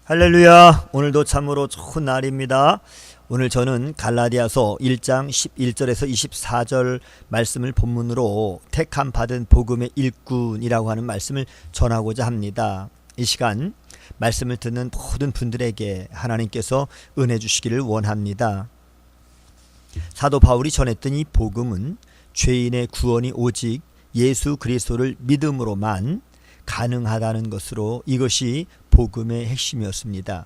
할렐루야. 오늘도 참으로 좋은 날입니다. 오늘 저는 갈라디아서 1장 11절에서 24절 말씀을 본문으로 택함 받은 복음의 일꾼이라고 하는 말씀을 전하고자 합니다. 이 시간 말씀을 듣는 모든 분들에게 하나님께서 은혜 주시기를 원합니다. 사도 바울이 전했던 이 복음은 죄인의 구원이 오직 예수 그리스도를 믿음으로만 가능하다는 것으로 이것이 복음의 핵심이었습니다.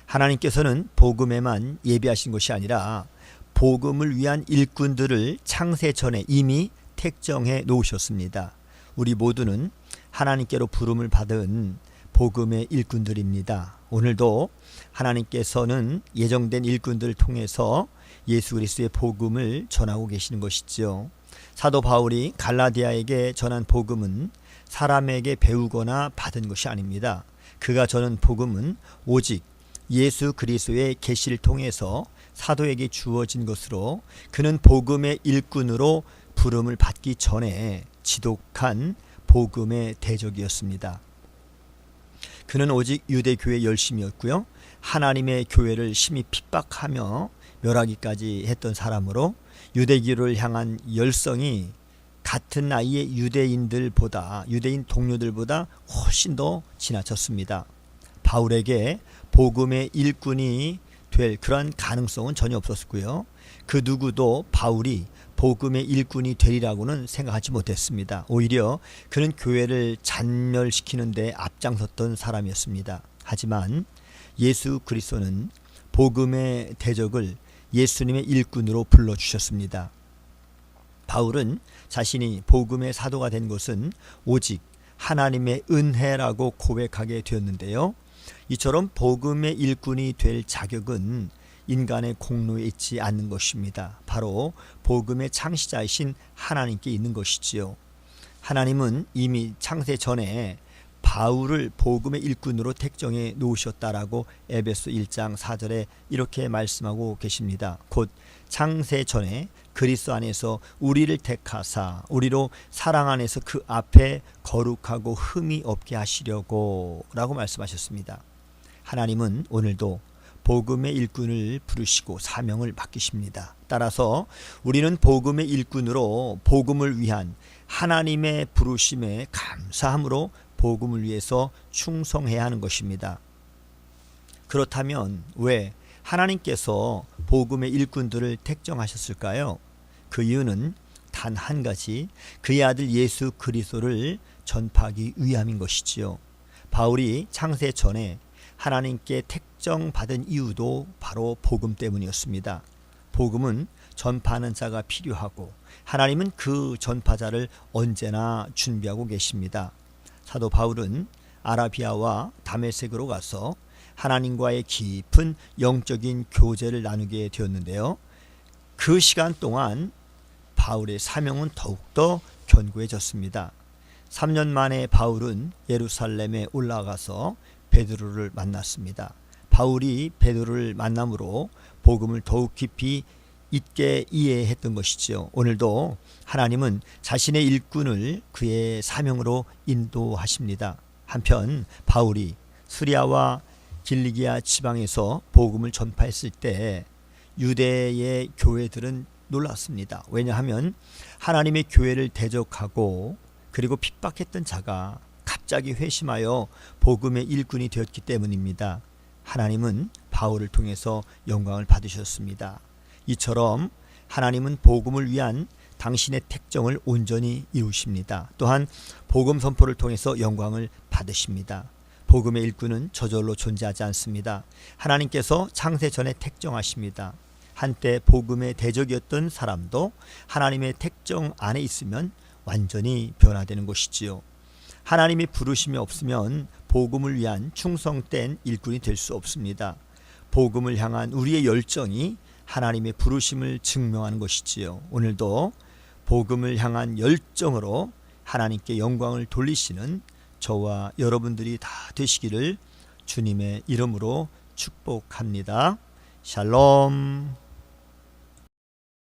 하나님께서는 복음에만 예비하신 것이 아니라 복음을 위한 일꾼들을 창세 전에 이미 택정해 놓으셨습니다. 우리 모두는 하나님께로 부름을 받은 복음의 일꾼들입니다. 오늘도 하나님께서는 예정된 일꾼들을 통해서 예수 그리스도의 복음을 전하고 계시는 것이죠. 사도 바울이 갈라디아에게 전한 복음은 사람에게 배우거나 받은 것이 아닙니다. 그가 전한 복음은 오직 예수 그리스도의 계시를 통해서 사도에게 주어진 것으로 그는 복음의 일꾼으로 부름을 받기 전에 지독한 복음의 대적이었습니다. 그는 오직 유대교의 열심이었고요. 하나님의 교회를 심히 핍박하며 멸하기까지 했던 사람으로 유대교를 향한 열성이 같은 나이의 유대인 동료들보다 훨씬 더 지나쳤습니다. 바울에게 복음의 일꾼이 될 그런 가능성은 전혀 없었고요. 그 누구도 바울이 복음의 일꾼이 되리라고는 생각하지 못했습니다. 오히려 그는 교회를 잔멸시키는 데 앞장섰던 사람이었습니다. 하지만 예수 그리스도는 복음의 대적을 예수님의 일꾼으로 불러주셨습니다. 바울은 자신이 복음의 사도가 된 것은 오직 하나님의 은혜라고 고백하게 되었는데요. 이처럼 복음의 일꾼이 될 자격은 인간의 공로에 있지 않는 것입니다. 바로 복음의 창시자이신 하나님께 있는 것이지요. 하나님은 이미 창세 전에 바울을 복음의 일꾼으로 택정해 놓으셨다라고 에베소 1장 4절에 이렇게 말씀하고 계십니다. 곧 창세 전에 그리스도 안에서 우리를 택하사 우리로 사랑 안에서 그 앞에 거룩하고 흠이 없게 하시려고 라고 말씀하셨습니다. 하나님은 오늘도 복음의 일꾼을 부르시고 사명을 맡기십니다. 따라서 우리는 복음의 일꾼으로 복음을 위한 하나님의 부르심에 감사함으로 복음을 위해서 충성해야 하는 것입니다. 그렇다면 왜 하나님께서 복음의 일꾼들을 택정하셨을까요? 그 이유는 단 한 가지, 그의 아들 예수 그리스도를 전파하기 위함인 것이지요. 바울이 창세 전에 하나님께 택정받은 이유도 바로 복음 때문이었습니다. 복음은 전파하는 자가 필요하고 하나님은 그 전파자를 언제나 준비하고 계십니다. 사도 바울은 아라비아와 다메섹으로 가서 하나님과의 깊은 영적인 교제를 나누게 되었는데요. 그 시간 동안 바울의 사명은 더욱더 견고해졌습니다. 3년 만에 바울은 예루살렘에 올라가서 베드로를 만났습니다. 바울이 베드로를 만남으로 복음을 더욱 깊이 있게 이해했던 것이죠. 오늘도 하나님은 자신의 일꾼을 그의 사명으로 인도하십니다. 한편 바울이 수리아와 길리기아 지방에서 복음을 전파했을 때 유대의 교회들은 놀랐습니다. 왜냐하면 하나님의 교회를 대적하고 그리고 핍박했던 자가 갑자기 회심하여 복음의 일꾼이 되었기 때문입니다. 하나님은 바울을 통해서 영광을 받으셨습니다. 이처럼 하나님은 복음을 위한 당신의 택정을 온전히 이루십니다. 또한 복음 선포를 통해서 영광을 받으십니다. 복음의 일꾼은 저절로 존재하지 않습니다. 하나님께서 창세 전에 택정하십니다. 한때 복음의 대적이었던 사람도 하나님의 택정 안에 있으면 완전히 변화되는 것이지요. 하나님의 부르심이 없으면 복음을 위한 충성된 일꾼이 될 수 없습니다. 복음을 향한 우리의 열정이 하나님의 부르심을 증명하는 것이지요. 오늘도 복음을 향한 열정으로 하나님께 영광을 돌리시는 저와 여러분들이 다 되시기를 주님의 이름으로 축복합니다. 샬롬.